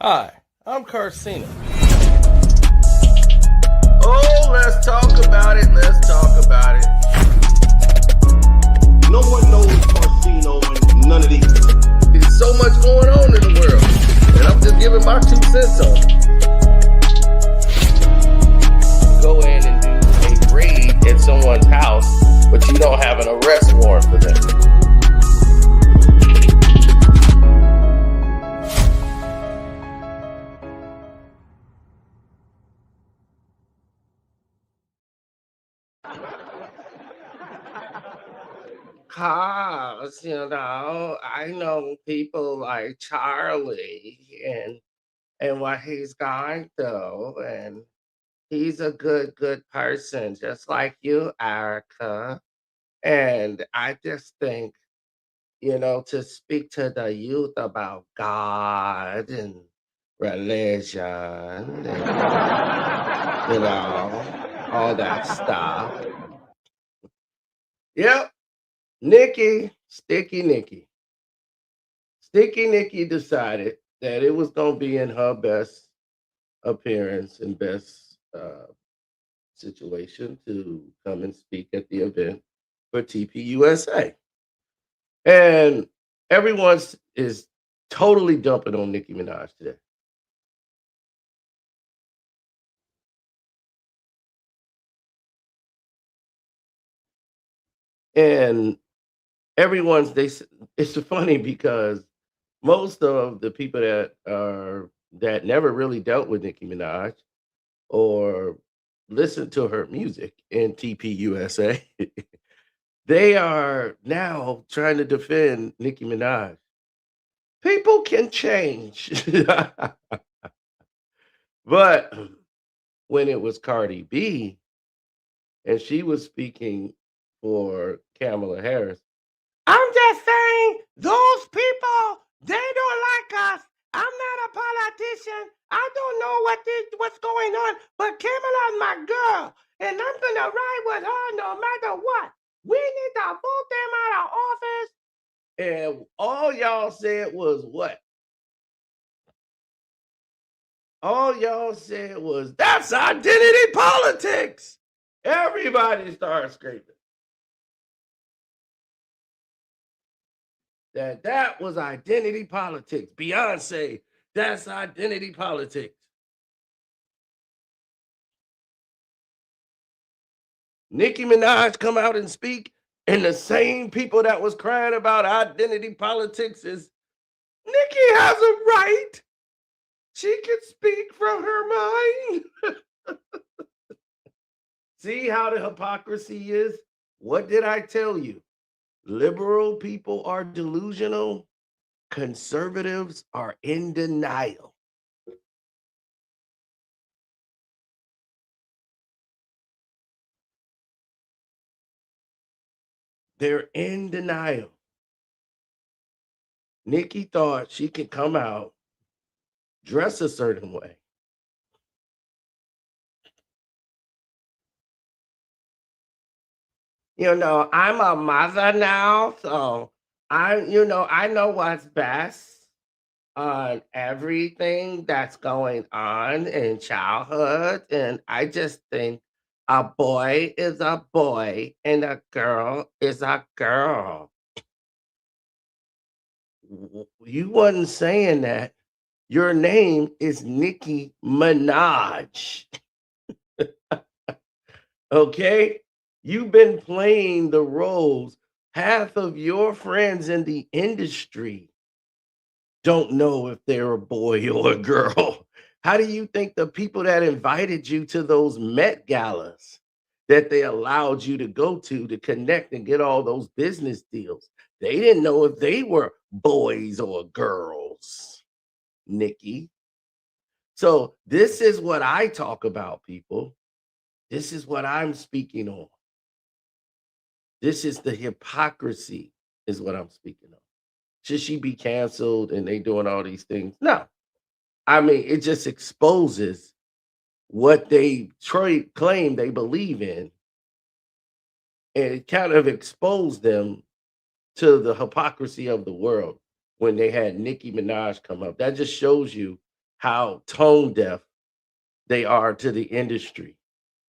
Hi, I'm Kirk. Oh, let's talk about it. Let's talk about it. No one knows Corsino and none of these. There's so much going on in the world, and I'm just giving my 2 cents on it. Go in and do a raid at someone's house, but you don't have an arrest warrant for them. Cause, I know people like Charlie and what he's going through, and he's a good person, just like you, Erica. And I just think, to speak to the youth about God and religion and, all that stuff. Yep, Nikki, Sticky Nikki. Sticky Nikki decided that it was going to be in her best appearance and best situation to come and speak at the event for TPUSA. And everyone's is totally dumping on Nicki Minaj today. And everyone's they s- it's funny because most of the people that never really dealt with Nicki Minaj or listened to her music in TPUSA, they are now trying to defend Nicki Minaj. People can change. But when it was Cardi B and she was speaking for Kamala Harris, I'm just saying those people, they don't like us. I'm not a politician. I don't know what's going on, but Kamala's my girl, and I'm gonna ride with her no matter what. We need to vote them out of office. And all y'all said was what? All y'all said was that's identity politics. Everybody started screaming that was identity politics. Beyonce, that's identity politics. Nicki Minaj come out and speak, and the same people that was crying about identity politics is Nicki has a right. She can speak from her mind. See how the hypocrisy is? What did I tell you? Liberal people are delusional. Conservatives are in denial. They're in denial. Nikki thought she could come out, dress a certain way. I'm a mother now, so I know what's best on everything that's going on in childhood. And I just think a boy is a boy and a girl is a girl. You wasn't saying that. Your name is Nicki Minaj. Okay? You've been playing the roles. Half of your friends in the industry don't know if they're a boy or a girl. How do you think the people that invited you to those Met galas that they allowed you to go to connect and get all those business deals? They didn't know if they were boys or girls, Nikki. So this is what I talk about, people. This is what I'm speaking on. This is the hypocrisy, is what I'm speaking on. Should she be canceled and they doing all these things? No. I mean, it just exposes what they claim they believe in, and it kind of exposed them to the hypocrisy of the world when they had Nicki Minaj come up. That just shows you how tone deaf they are to the industry.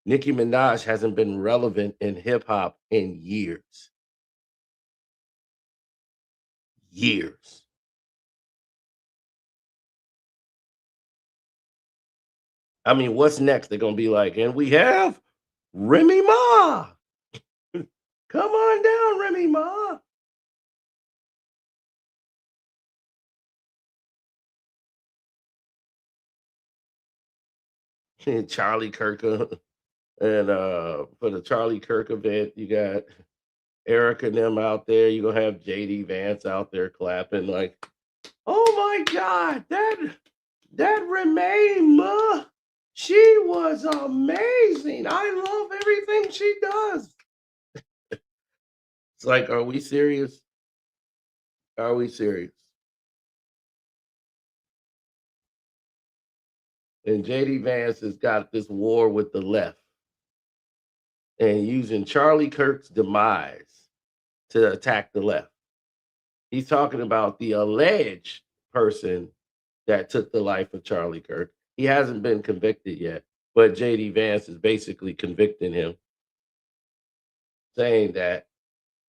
Nicki Minaj hasn't been relevant in hip hop in years. Years. I mean, what's next? They're gonna be like, and we have Remy Ma. Come on down, Remy Ma. And Charlie Kirk. And for the Charlie Kirk event, you got Eric and them out there. You're gonna have JD Vance out there clapping like, oh my god, that Remain Ma, she was amazing. I love everything she does. It's like, are we serious? Are we serious? And JD Vance has got this war with the left and using Charlie Kirk's demise to attack the left. He's talking about the alleged person that took the life of Charlie Kirk. He hasn't been convicted yet, but JD Vance is basically convicting him, saying that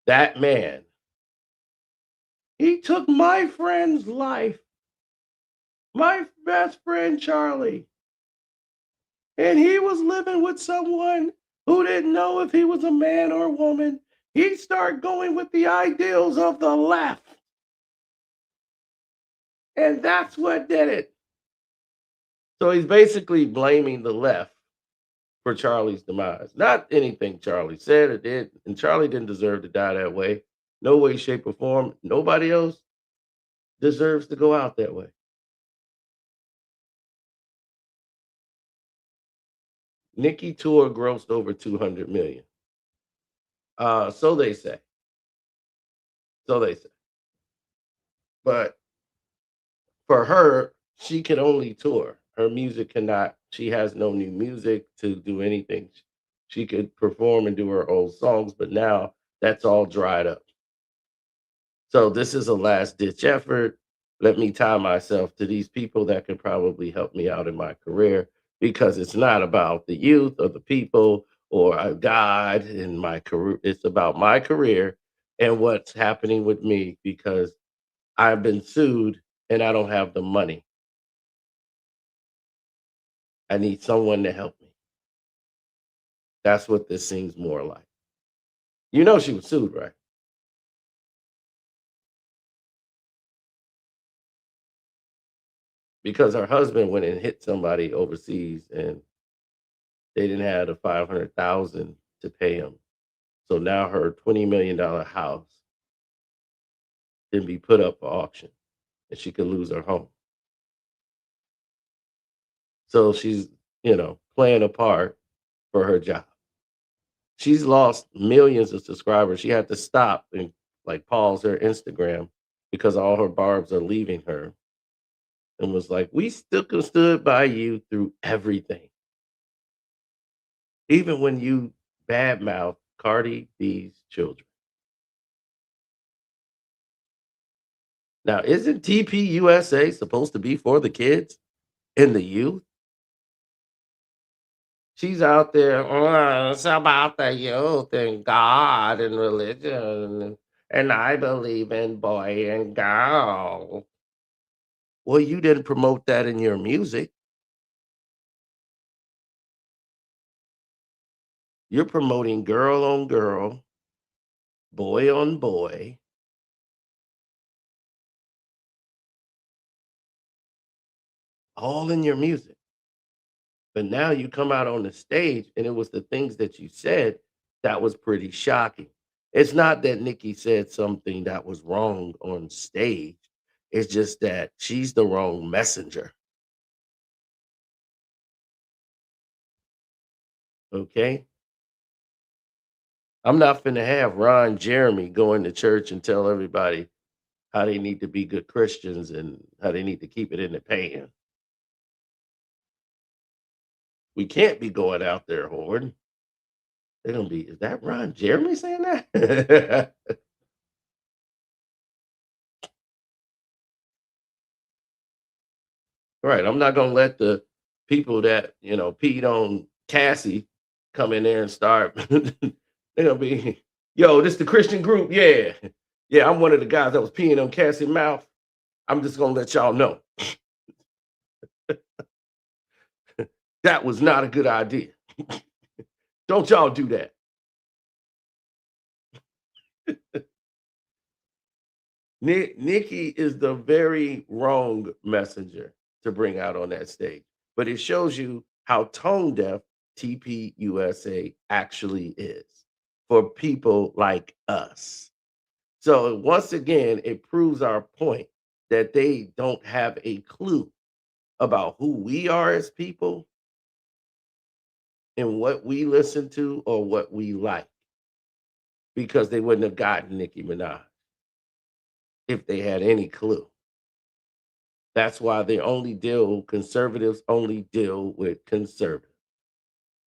that man, he took my friend's life, my best friend Charlie, and he was living with someone who didn't know if he was a man or a woman. He started going with the ideals of the left, and that's what did it. So he's basically blaming the left for Charlie's demise. Not anything Charlie said or did, and Charlie didn't deserve to die that way. No way, shape, or form. Nobody else deserves to go out that way. Nicki tour grossed over 200 million. So they say. So they say. But for her, she can only tour. Her music cannot, she has no new music to do anything. She could perform and do her old songs, but now that's all dried up. So this is a last ditch effort. Let me tie myself to these people that could probably help me out in my career because it's not about the youth or the people or God in my career. It's about my career and what's happening with me because I've been sued and I don't have the money. I need someone to help me. That's what this seems more like. You know, she was sued, right? Because her husband went and hit somebody overseas and they didn't have the 500,000 to pay him. So now her $20 million house can be put up for auction and she could lose her home. So she's, playing a part for her job. She's lost millions of subscribers. She had to stop and like pause her Instagram because all her barbs are leaving her and was like, we still stood by you through everything. Even when you badmouth Cardi B's children. Now, isn't TPUSA supposed to be for the kids and the youth? She's out there, "Oh, it's about the youth and God and religion, and I believe in boy and girl." Well, you didn't promote that in your music. You're promoting girl on girl, boy on boy, all in your music. But now you come out on the stage and it was the things that you said that was pretty shocking. It's not that Nikki said something that was wrong on stage. It's just that she's the wrong messenger. Okay. I'm not finna have Ron Jeremy go into church and tell everybody how they need to be good Christians and how they need to keep it in the pan. We can't be going out there hoarding. They're gonna be, is that Ron Jeremy saying that? Right. I'm not gonna let the people that, peed on Cassie come in there and start they're gonna be, yo, this the Christian group. Yeah. Yeah, I'm one of the guys that was peeing on Cassie's mouth. I'm just gonna let y'all know that was not a good idea. Don't y'all do that. Nikki is the very wrong messenger to bring out on that stage. But it shows you how tone deaf TPUSA actually is for people like us. So once again, it proves our point that they don't have a clue about who we are as people and what we listen to or what we like, because they wouldn't have gotten Nicki Minaj if they had any clue. That's why conservatives only deal with conservatives.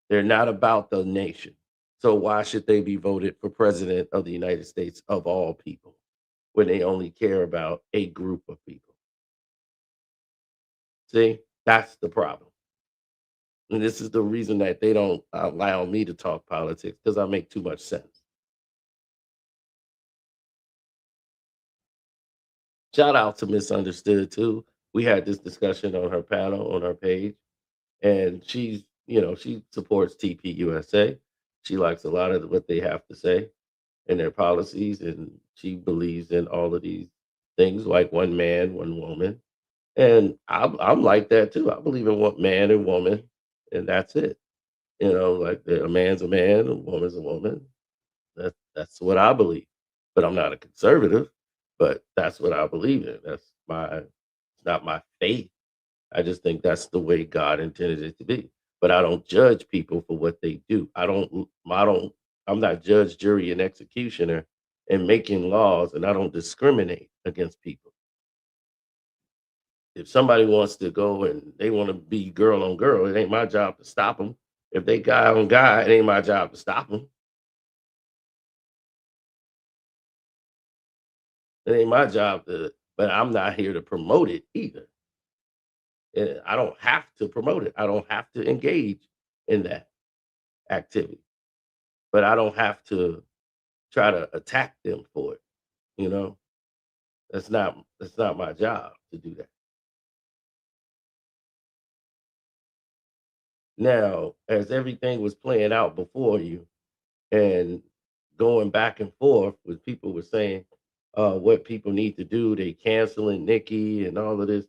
They're not about the nation. So why should they be voted for president of the United States of all people when they only care about a group of people? See, that's the problem. And this is the reason that they don't allow me to talk politics, because I make too much sense. Shout out to Misunderstood too. We had this discussion on her panel on her page, and she supports TPUSA. She likes a lot of what they have to say and their policies, and she believes in all of these things like one man, one woman. And I'm like that too. I believe in one man and woman, and that's it. Like a man's a man, a woman's a woman. That's what I believe. But I'm not a conservative, but that's what I believe in. It's not my faith. I just think that's the way God intended it to be. But I don't judge people for what they do. I'm not judge, jury, and executioner and making laws, and I don't discriminate against people. If somebody wants to go and they want to be girl on girl, it ain't my job to stop them. If they guy on guy, it ain't my job to stop them. It ain't my job but I'm not here to promote it either. And I don't have to promote it. I don't have to engage in that activity, but I don't have to try to attack them for it. You know, that's not my job to do that. Now, as everything was playing out before you and going back and forth with people were saying what people need to do, they canceling Nikki and all of this.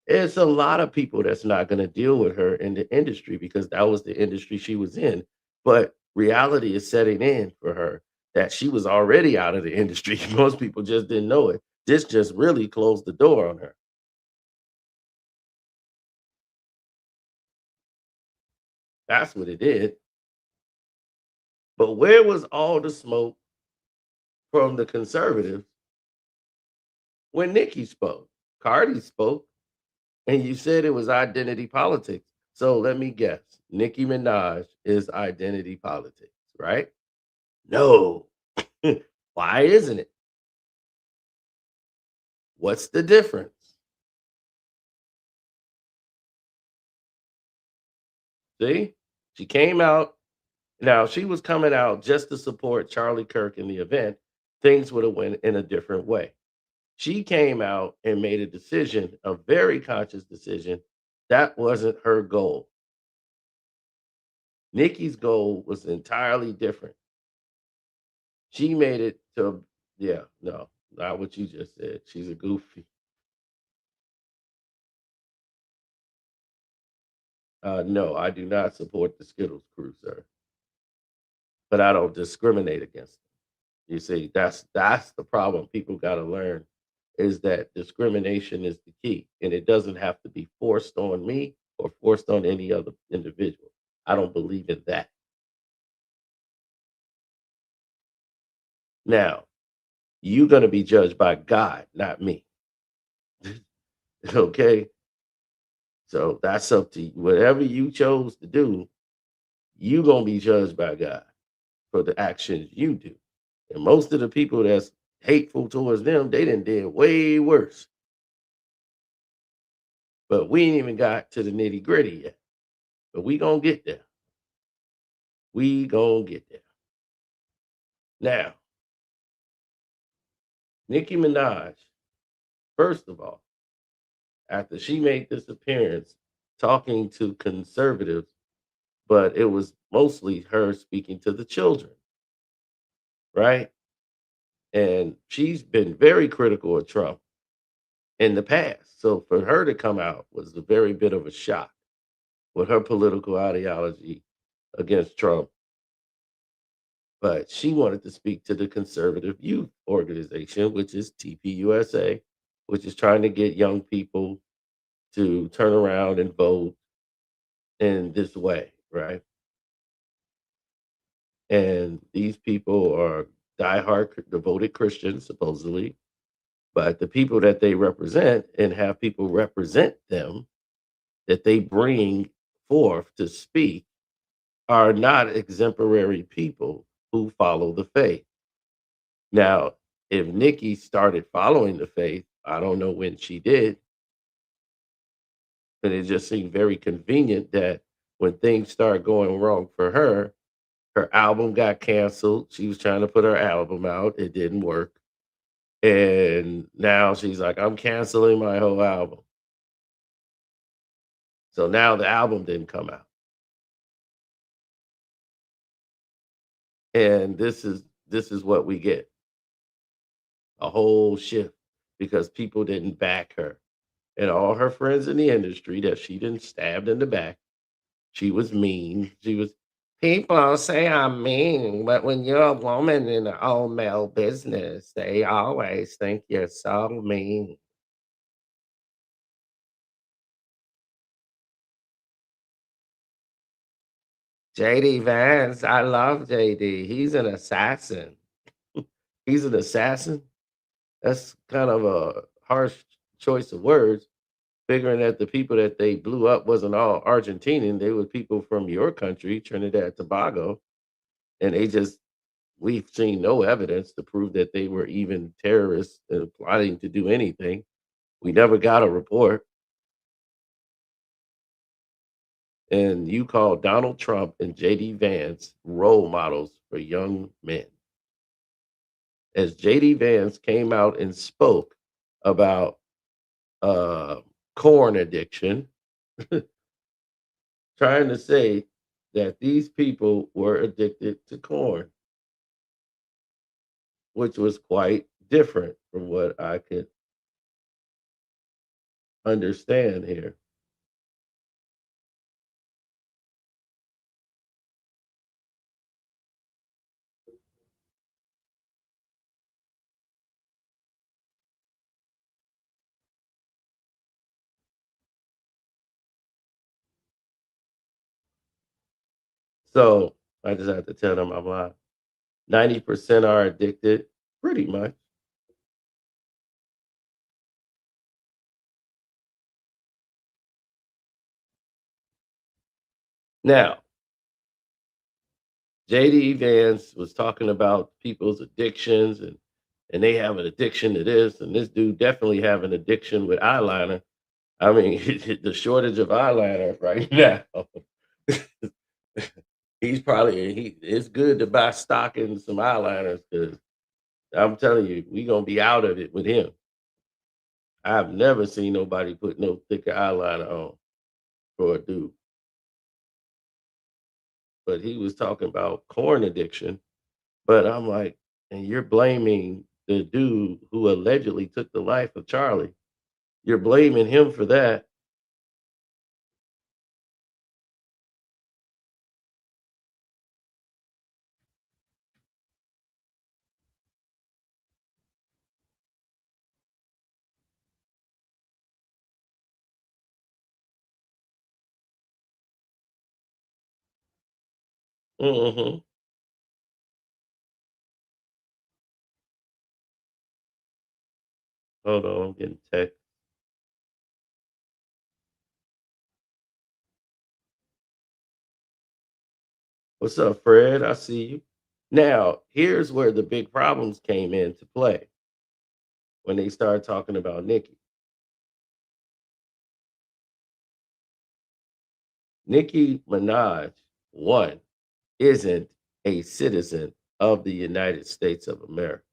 It's a lot of people that's not going to deal with her in the industry because that was the industry she was in. But reality is setting in for her that she was already out of the industry. Most people just didn't know it. This just really closed the door on her. That's what it did. But where was all the smoke from the conservatives when Nikki spoke? Cardi spoke, and you said it was identity politics. So let me guess. Nicki Minaj is identity politics, right? No. Why isn't it? What's the difference? See, she came out. Now she was coming out just to support Charlie Kirk in the event. Things would have went in a different way. She came out and made a decision, a very conscious decision. That wasn't her goal. Nikki's goal was entirely different. She made it to, yeah, no, not what you just said. She's a goofy. No, I do not support the Skittles crew, sir, but I don't discriminate against them. You see, that's the problem. People got to learn is that discrimination is the key, and it doesn't have to be forced on me or forced on any other individual. I don't believe in that. Now, you're going to be judged by God, not me. Okay, so that's up to you. Whatever you chose to do, you're going to be judged by God for the actions you do. And most of the people that's hateful towards them, they done did way worse. but we ain't even got to the nitty gritty yet. But we gonna get there. We gonna get there. Now, Nicki Minaj, first of all, after she made this appearance talking to conservatives, but it was mostly her speaking to the children, right? And she's been very critical of Trump in the past. So for her to come out was a very bit of a shock with her political ideology against Trump. But she wanted to speak to the conservative youth organization, which is TPUSA, which is trying to get young people to turn around and vote in this way, right? And these people are diehard devoted Christians, supposedly, but the people that they represent and have people represent them that they bring forth to speak are not exemplary people who follow the faith. Now, if Nikki started following the faith, I don't know when she did, and it just seemed very convenient that when things started going wrong for her album got canceled. She was trying to put her album out, it didn't work. And now she's like, I'm canceling my whole album. So now the album didn't come out. And this is what we get, a whole shift because people didn't back her. And all her friends in the industry that she didn't stabbed in the back. She was mean. She was people say I'm mean, but when you're a woman in an all male business, they always think you're so mean. JD Vance, I love JD. He's an assassin. He's an assassin. That's kind of a harsh choice of words, figuring that the people that they blew up wasn't all Argentinian. They were people from your country, Trinidad Tobago, and we've seen no evidence to prove that they were even terrorists and plotting to do anything. We never got a report. And you call Donald Trump and JD Vance role models for young men. As JD Vance came out and spoke about uh, corn addiction, trying to say that these people were addicted to corn, which was quite different from what I could understand here. So I just have to tell them I'm lying. 90% are addicted, pretty much. Now, JD Vance was talking about people's addictions and they have an addiction to this, and this dude definitely have an addiction with eyeliner. I mean, the shortage of eyeliner right now. It's good to buy stock in some eyeliners because I'm telling you, we gonna be out of it with him. I've never seen nobody put no thicker eyeliner on for a dude. But he was talking about corn addiction. But I'm like, and you're blaming the dude who allegedly took the life of Charlie. You're blaming him for that. Mhm. Hold on, I'm getting text. What's up, Fred? I see you. Now, here's where the big problems came into play when they started talking about Nikki. Nicki Minaj, one, isn't a citizen of the United States of America.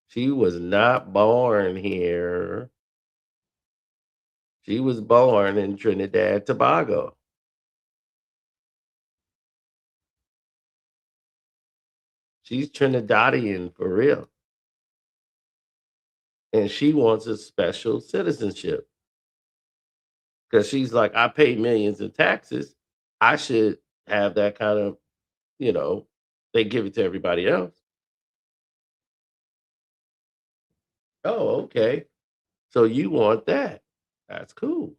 She was not born here. She was born in Trinidad, Tobago. She's Trinidadian for real. And she wants a special citizenship because she's like, I pay millions in taxes. I should have that kind of, you know, they give it to everybody else. Oh, okay. So you want that. That's cool.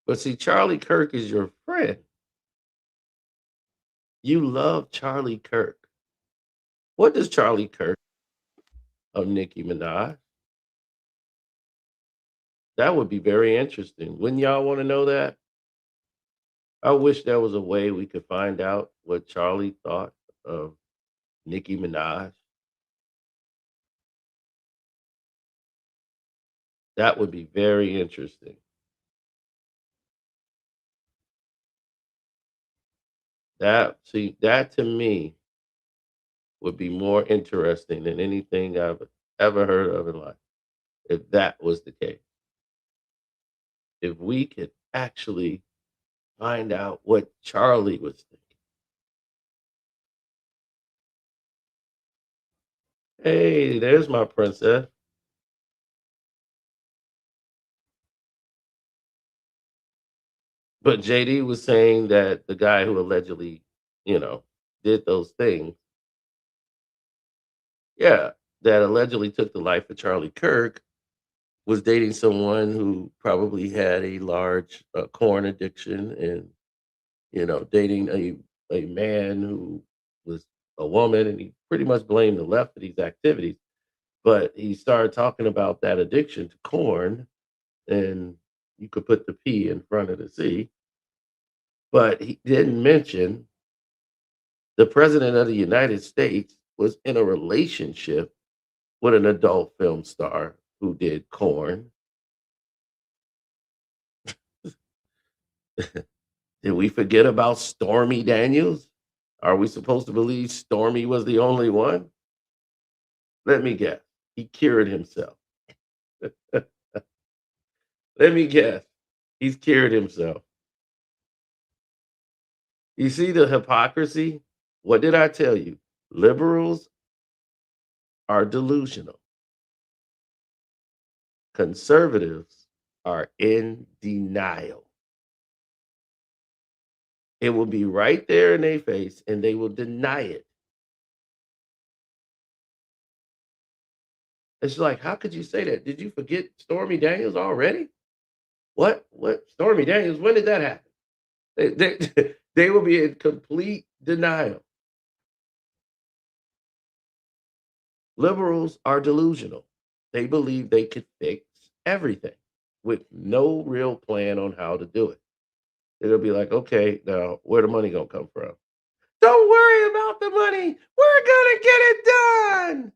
But see, Charlie Kirk is your friend. You love Charlie Kirk. What does Charlie Kirk of Nicki Minaj? That would be very interesting. Wouldn't y'all want to know that? I wish there was a way we could find out what Charlie thought of Nicki Minaj. That would be very interesting. That to me would be more interesting than anything I've ever heard of in life. If that was the case, if we could actually find out what Charlie was thinking. Hey, there's my princess. But JD was saying that the guy who allegedly, you know, did those things, yeah, that allegedly took the life of Charlie Kirk was dating someone who probably had a large corn addiction and, dating a man who was a woman, and he pretty much blamed the left for these activities. But he started talking about that addiction to corn, and you could put the P in front of the C, but he didn't mention the president of the United States was in a relationship with an adult film star who did corn. Did we forget about Stormy Daniels? Are we supposed to believe Stormy was the only one? Let me guess. He cured himself. Let me guess. He's cured himself. You see the hypocrisy? What did I tell you? Liberals are delusional. Conservatives are in denial. It will be right there in their face and they will deny it. It's like, how could you say that? Did you forget Stormy Daniels already? What? What? Stormy Daniels? When did that happen? They will be in complete denial. Liberals are delusional. They believe they could fix everything with no real plan on how to do it. It'll be like, okay, now where the money gonna come from? Don't worry about the money. We're gonna get it done.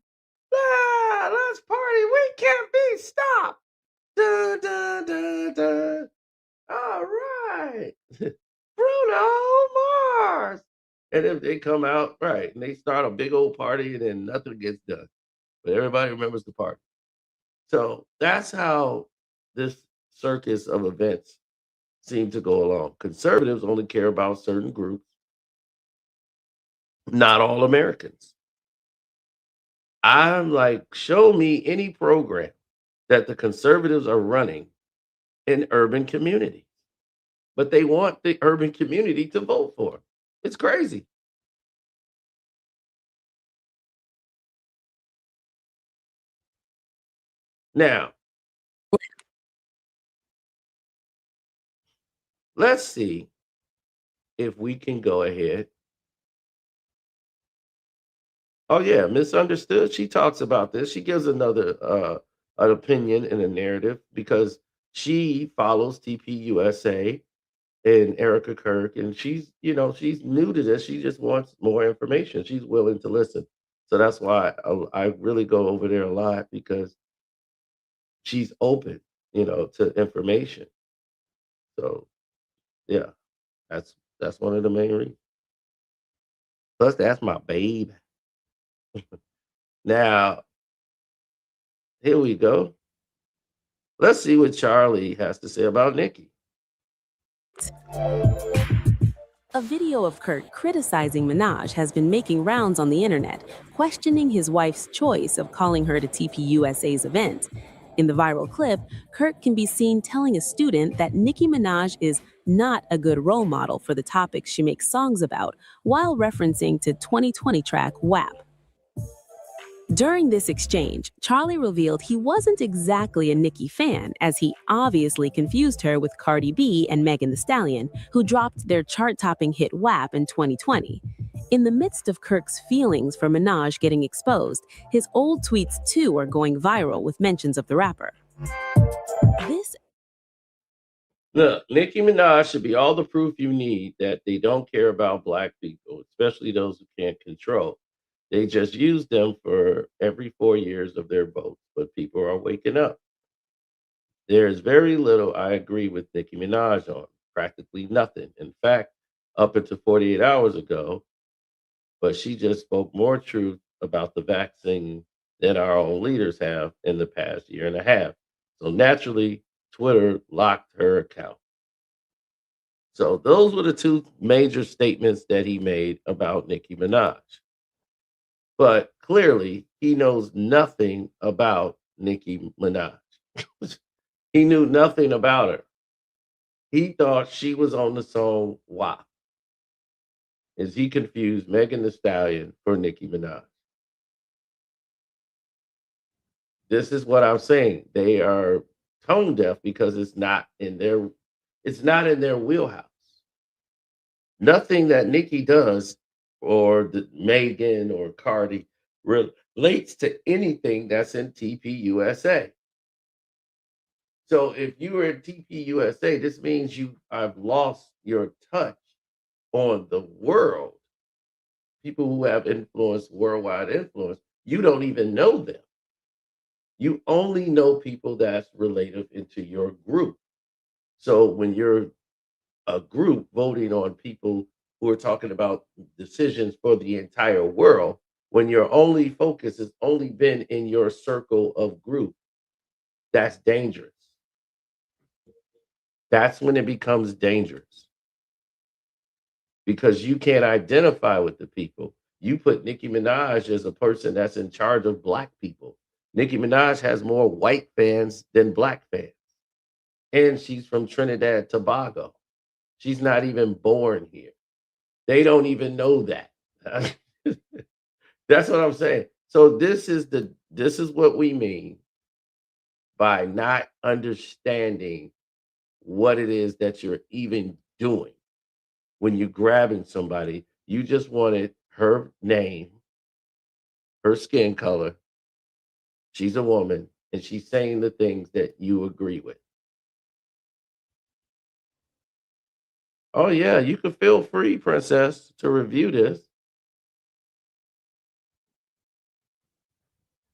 Ah, let's party. We can't be stopped. Dun, dun, dun, dun. All right. Bruno Mars. And if they come out, right, and they start a big old party and then nothing gets done. But everybody remembers the party. So that's how this circus of events seem to go along. Conservatives only care about certain groups, not all Americans. I'm like, show me any program that the conservatives are running in urban communities, but they want the urban community to vote for 'em. It's crazy. Now, let's see if we can go ahead. Oh yeah, misunderstood. She talks about this. She gives another an opinion and a narrative because she follows TPUSA and Erica Kirk, and she's new to this. She just wants more information. She's willing to listen. So that's why I really go over there a lot because she's open, to information. So yeah, that's one of the main reasons. Plus, that's my babe. Now, here we go. Let's see what Charlie has to say about Nicki. A video of Kirk criticizing Minaj has been making rounds on the internet, questioning his wife's choice of calling her to TPUSA's event. In the viral clip, Kirk can be seen telling a student that Nicki Minaj is not a good role model for the topics she makes songs about, while referencing to 2020 track WAP. During this exchange, Charlie revealed he wasn't exactly a Nicki fan, as he obviously confused her with Cardi B and Megan Thee Stallion, who dropped their chart-topping hit WAP in 2020. In the midst of Kirk's feelings for Minaj getting exposed, his old tweets too are going viral with mentions of the rapper. This Look, Nicki Minaj should be all the proof you need that they don't care about black people, especially those who can't control. They just use them for every 4 years of their votes, but people are waking up. There's very little I agree with Nicki Minaj on, practically nothing. In fact, up until 48 hours ago, but she just spoke more truth about the vaccine than our own leaders have in the past year and a half. So naturally, Twitter locked her account. So those were the two major statements that he made about Nicki Minaj. But clearly, he knows nothing about Nicki Minaj. He knew nothing about her. He thought she was on the song WAP, as he confused Megan Thee Stallion for Nicki Minaj. This is what I'm saying. They are tone deaf because it's not in their wheelhouse. Nothing that Nicki does or Megan or Cardi relates to anything that's in TPUSA. So if you were in TPUSA, this means you have lost your touch on the world. People who have influence, worldwide influence, you don't even know them. You only know people that's related into your group. So when you're a group voting on people who are talking about decisions for the entire world, when your only focus has only been in your circle of group, that's dangerous. That's when it becomes dangerous because you can't identify with the people. You put Nicki Minaj as a person that's in charge of black people. Nicki Minaj has more white fans than black fans. And she's from Trinidad Tobago. She's not even born here. They don't even know that. That's what I'm saying. So this is what we mean by not understanding what it is that you're even doing. When you're grabbing somebody, you just wanted her name, her skin color. She's a woman, and she's saying the things that you agree with. Oh yeah, you can feel free, princess, to review this.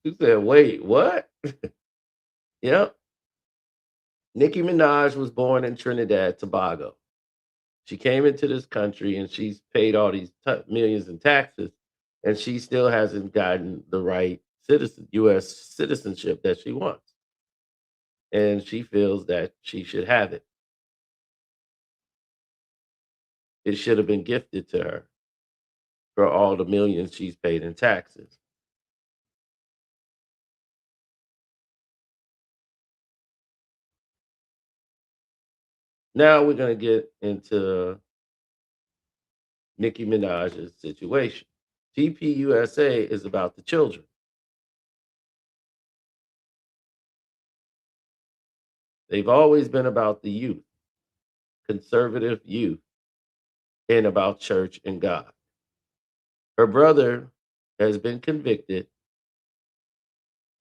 You said, wait, what? Yep. Nicki Minaj was born in Trinidad, Tobago. She came into this country and she's paid all these millions in taxes, and she still hasn't gotten the right U.S. citizenship that she wants, and she feels that she should have it. It should have been gifted to her for all the millions she's paid in taxes. Now we're going to get into Nicki Minaj's situation. TPUSA is about the children. They've always been about the youth, conservative youth, and about church and God. Her brother has been convicted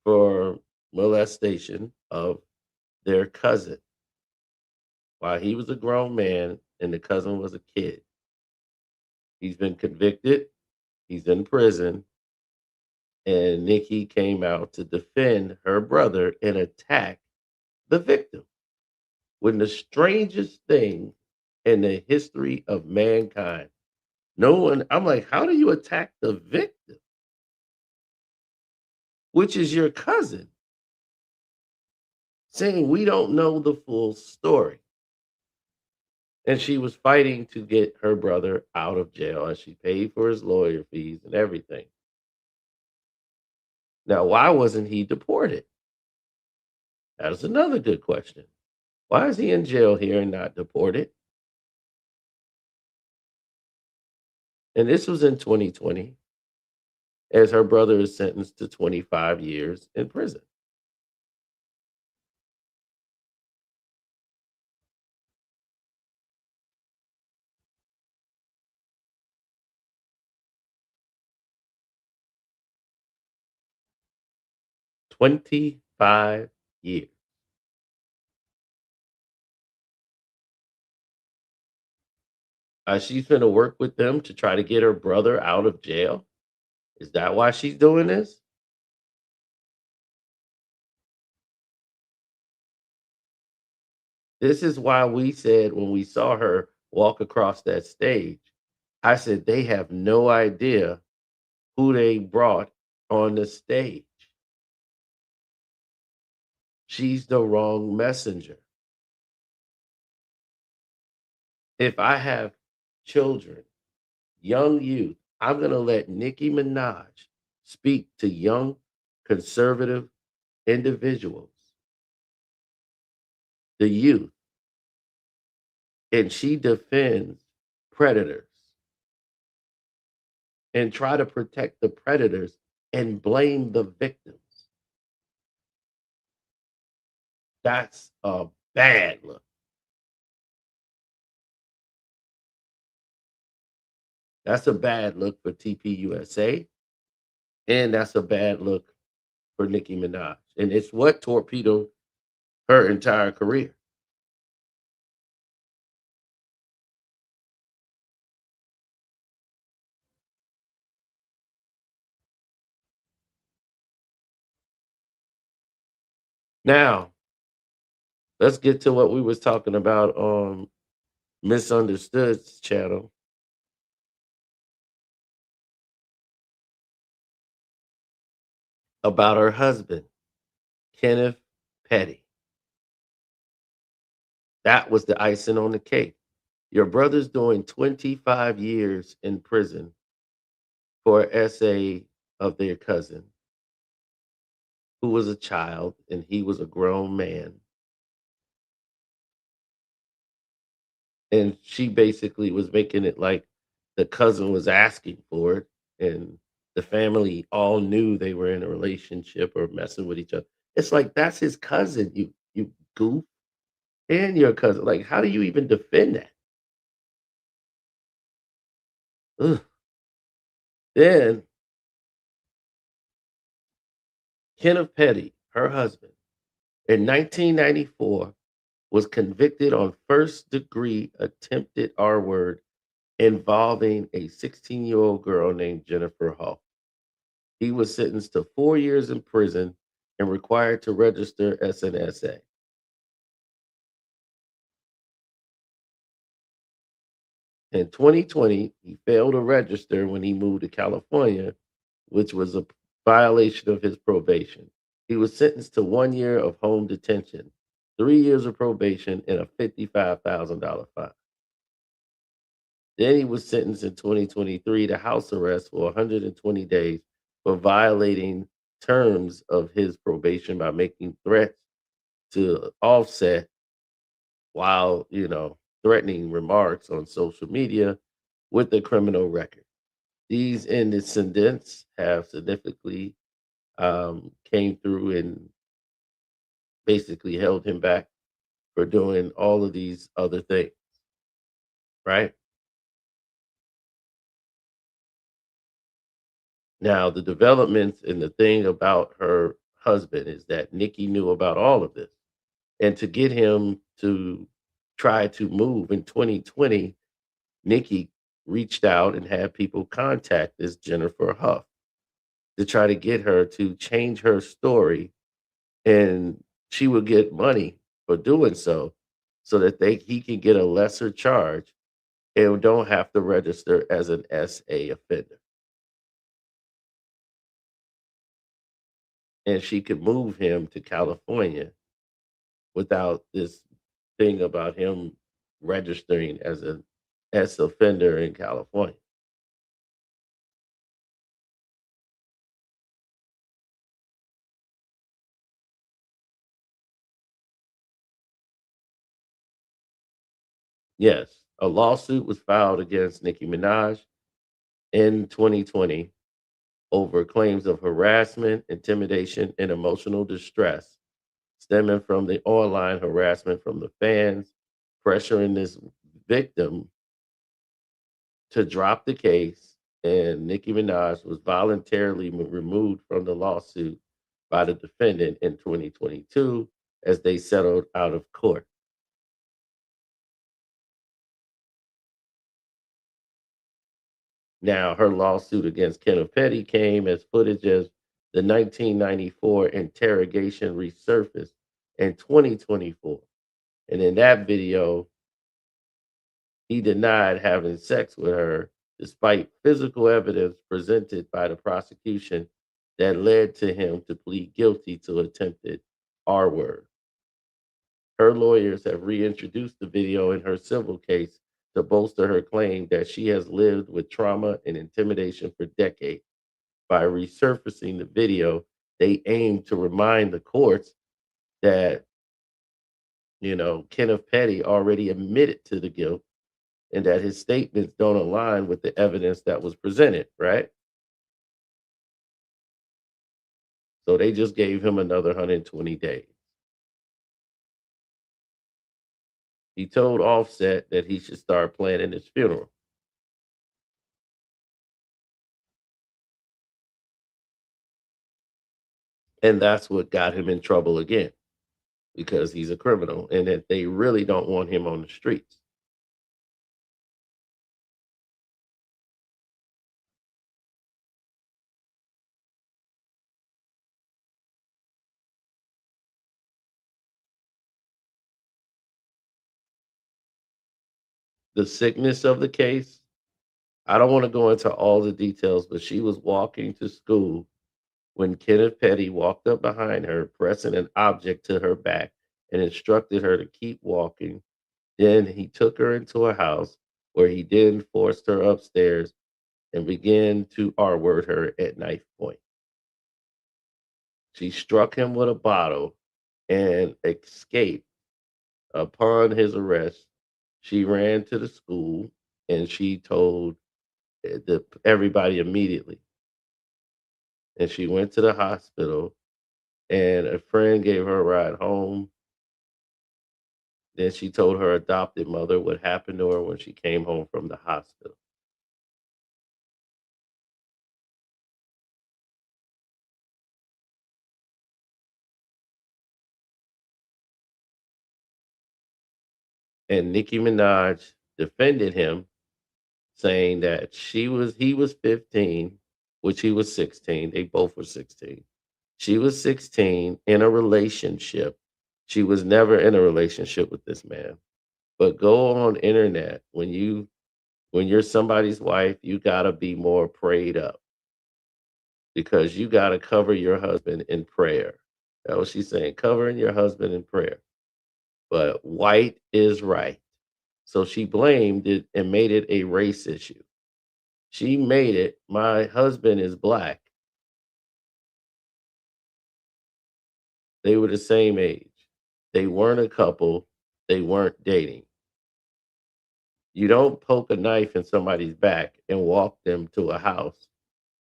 for molestation of their cousin while he was a grown man and the cousin was a kid. He's been convicted, he's in prison, And Nicki came out to defend her brother and attack the victim when the strangest thing in the history of mankind. No one, I'm like, how do you attack the victim, which is your cousin, saying we don't know the full story? And she was fighting to get her brother out of jail as she paid for his lawyer fees and everything. Now, why wasn't he deported? That is another good question. Why is he in jail here and not deported? And this was in 2020, as her brother is sentenced to 25 years in prison. $25 years. She's gonna work with them to try to get her brother out of jail. Is that why she's doing this? This is why we said when we saw her walk across that stage, I said they have no idea who they brought on the stage. She's the wrong messenger. If I have children, young youth, I'm going to let Nicki Minaj speak to young conservative individuals, the youth, and she defends predators and try to protect the predators and blame the victims. That's a bad look. That's a bad look for TPUSA, and that's a bad look for Nicki Minaj. And it's what torpedoed her entire career. Now, let's get to what we was talking about on Misunderstood's channel about her husband, Kenneth Petty. That was the icing on the cake. Your brother's doing 25 years in prison for an essay of their cousin, who was a child and he was a grown man. And she basically was making it like the cousin was asking for it, and the family all knew they were in a relationship or messing with each other. It's like that's his cousin, you goof, and your cousin. Like, how do you even defend that? Ugh. Then Kenneth Petty, her husband, in 1994 was convicted on first degree attempted R word involving a 16-year-old girl named Jennifer Huff. He was sentenced to 4 years in prison and required to register as an SA. In 2020, he failed to register when he moved to California, which was a violation of his probation. He was sentenced to 1 year of home detention, 3 years of probation, and a $55,000 fine. Then he was sentenced in 2023 to house arrest for 120 days for violating terms of his probation by making threats to Offset while, threatening remarks on social media with a criminal record. These incidents have significantly came through and basically held him back for doing all of these other things, right? Now, the developments and the thing about her husband is that Nikki knew about all of this. And to get him to try to move in 2020, Nikki reached out and had people contact this Jennifer Huff. to try to get her to change her story, and she would get money for doing so that he can get a lesser charge and don't have to register as an SA offender. And she could move him to California without this thing about him registering as an S offender in California. Yes, a lawsuit was filed against Nicki Minaj in 2020 over claims of harassment, intimidation, and emotional distress stemming from the online harassment from the fans, pressuring this victim to drop the case. And Nicki Minaj was voluntarily removed from the lawsuit by the defendant in 2022 as they settled out of court. Now, her lawsuit against Kenneth Petty came as footage of the 1994 interrogation resurfaced in 2024. And in that video, he denied having sex with her despite physical evidence presented by the prosecution that led to him to plead guilty to attempted R word. Her lawyers have reintroduced the video in her civil case to bolster her claim that she has lived with trauma and intimidation for decades. By resurfacing the video, they aim to remind the courts that, Kenneth Petty already admitted to the guilt and that his statements don't align with the evidence that was presented, right? So they just gave him another 120 days. He told Offset that he should start planning his funeral. And that's what got him in trouble again because he's a criminal and that they really don't want him on the streets. The sickness of the case, I don't want to go into all the details, but she was walking to school when Kenneth Petty walked up behind her, pressing an object to her back and instructed her to keep walking. Then he took her into a house where he then forced her upstairs and began to R word her at knife point. She struck him with a bottle and escaped. Upon his arrest, she ran to the school and she told everybody immediately. And she went to the hospital, and a friend gave her a ride home. Then she told her adopted mother what happened to her when she came home from the hospital. And Nicki Minaj defended him, saying that he was 15, which he was 16. They both were 16. She was 16 in a relationship. She was never in a relationship with this man. But go on internet when you're somebody's wife, you gotta be more prayed up because you gotta cover your husband in prayer. That's what she's saying, covering your husband in prayer. But white is right. So she blamed it and made it a race issue. She made it, my husband is black. They were the same age. They weren't a couple. They weren't dating. You don't poke a knife in somebody's back and walk them to a house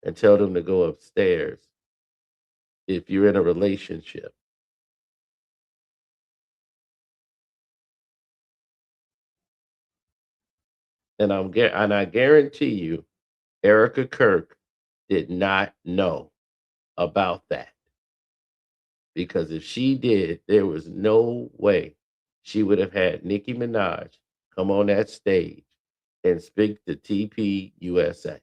and tell them to go upstairs if you're in a relationship. And I guarantee you, Erica Kirk did not know about that because if she did, there was no way she would have had Nicki Minaj come on that stage and speak to TPUSA.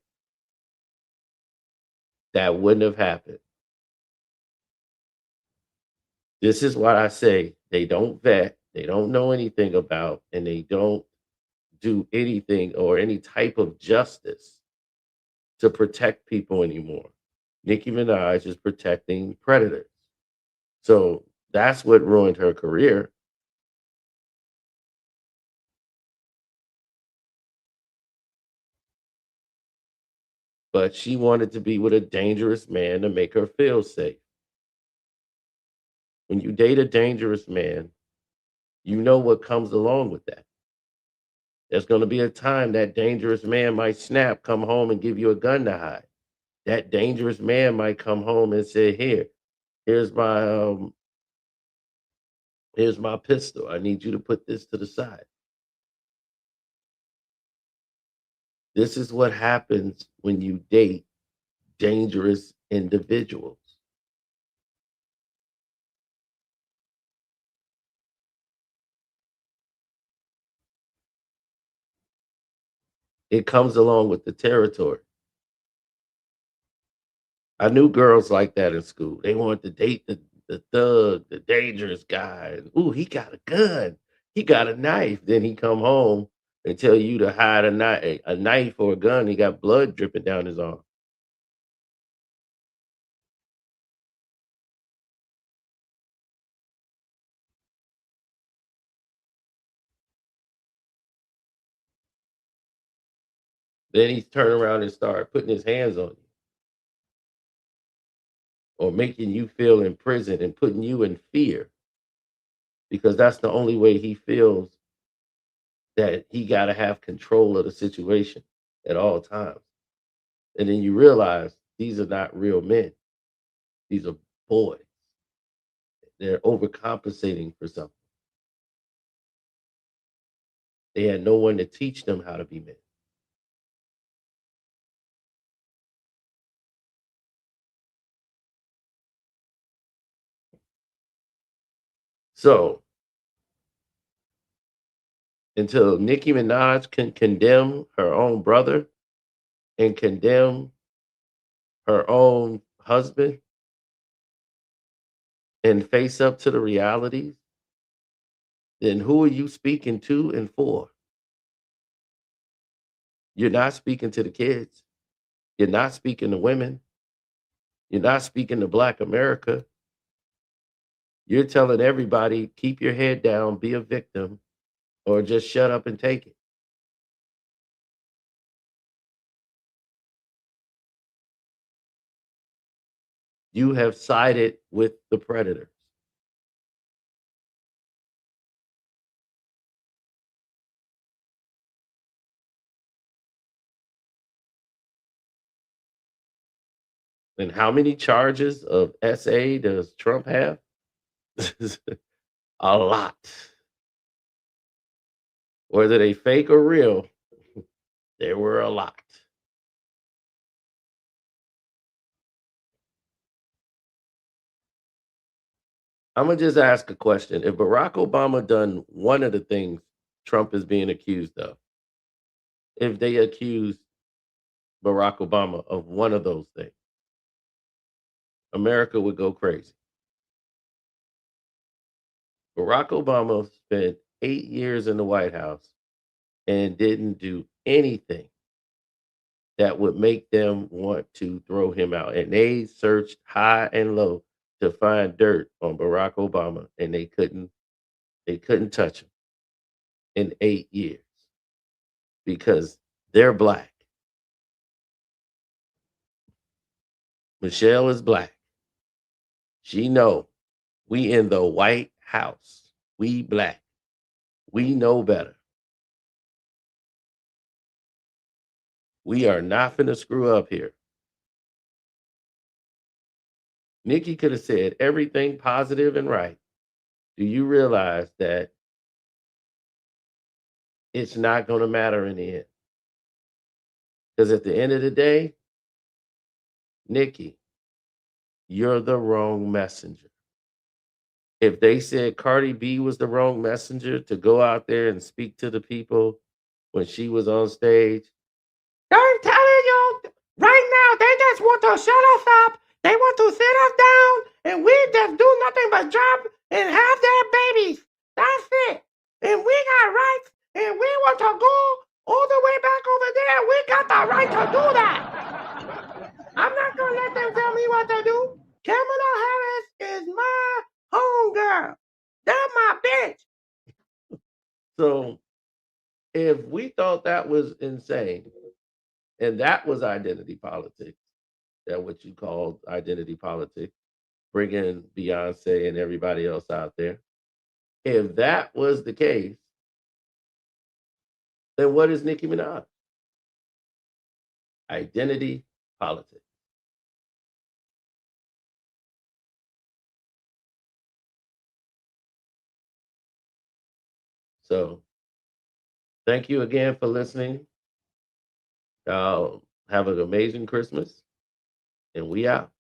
that wouldn't have happened. This is what I say. They don't vet, they don't know anything about, and they don't do anything or any type of justice to protect people anymore. Nicki Minaj is protecting predators. So that's what ruined her career. But she wanted to be with a dangerous man to make her feel safe. When you date a dangerous man, you know what comes along with that. There's going to be a time that dangerous man might snap, come home and give you a gun to hide. That dangerous man might come home and say, here's my pistol. I need you to put this to the side." This is what happens when you date dangerous individuals. It comes along with the territory. I knew girls like that in school. They wanted to date the thug, the dangerous guy. Ooh, he got a gun. He got a knife. Then he come home and tell you to hide a knife or a gun. He got blood dripping down his arm. Then he's turn around and start putting his hands on you or making you feel in prison and putting you in fear because that's the only way he feels that he got to have control of the situation at all times. And then you realize these are not real men. These are boys. They're overcompensating for something. They had no one to teach them how to be men. So until Nicki Minaj can condemn her own brother and condemn her own husband and face up to the realities, then who are you speaking to and for? You're not speaking to the kids. You're not speaking to women. You're not speaking to Black America. You're telling everybody, keep your head down, be a victim, or just shut up and take it. You have sided with the predators. And how many charges of SA does Trump have? A lot. Whether they fake or real, there were a lot. I'm gonna just ask a question. If Barack Obama done one of the things Trump is being accused of, if they accused Barack Obama of one of those things, America would go crazy. Barack Obama spent 8 years in the White House and didn't do anything that would make them want to throw him out. And they searched high and low to find dirt on Barack Obama, and they couldn't touch him in 8 years because they're black. Michelle is black. She know we in the White House. We black. We know better. We are not finna screw up here. Nikki could have said everything positive and right. Do you realize that it's not going to matter in the end? Because at the end of the day, Nikki, you're the wrong messenger. If they said Cardi B was the wrong messenger to go out there and speak to the people when she was on stage, I'm telling you right now, parents want to shut us up. They want to sit us down, and we just do nothing but drop and have their babies. That's it. And we got rights, and we want to go all the way back over there. We got the right to do that. I'm not going to let them tell me what to do. Kamala Harris is my homegirl. That's my bitch. So if we thought that was insane, and that was identity politics, that what you called identity politics, bringing Beyonce and everybody else out there. If that was the case, then what is Nicki Minaj? Identity politics. So thank you again for listening. Have an amazing Christmas, and we out.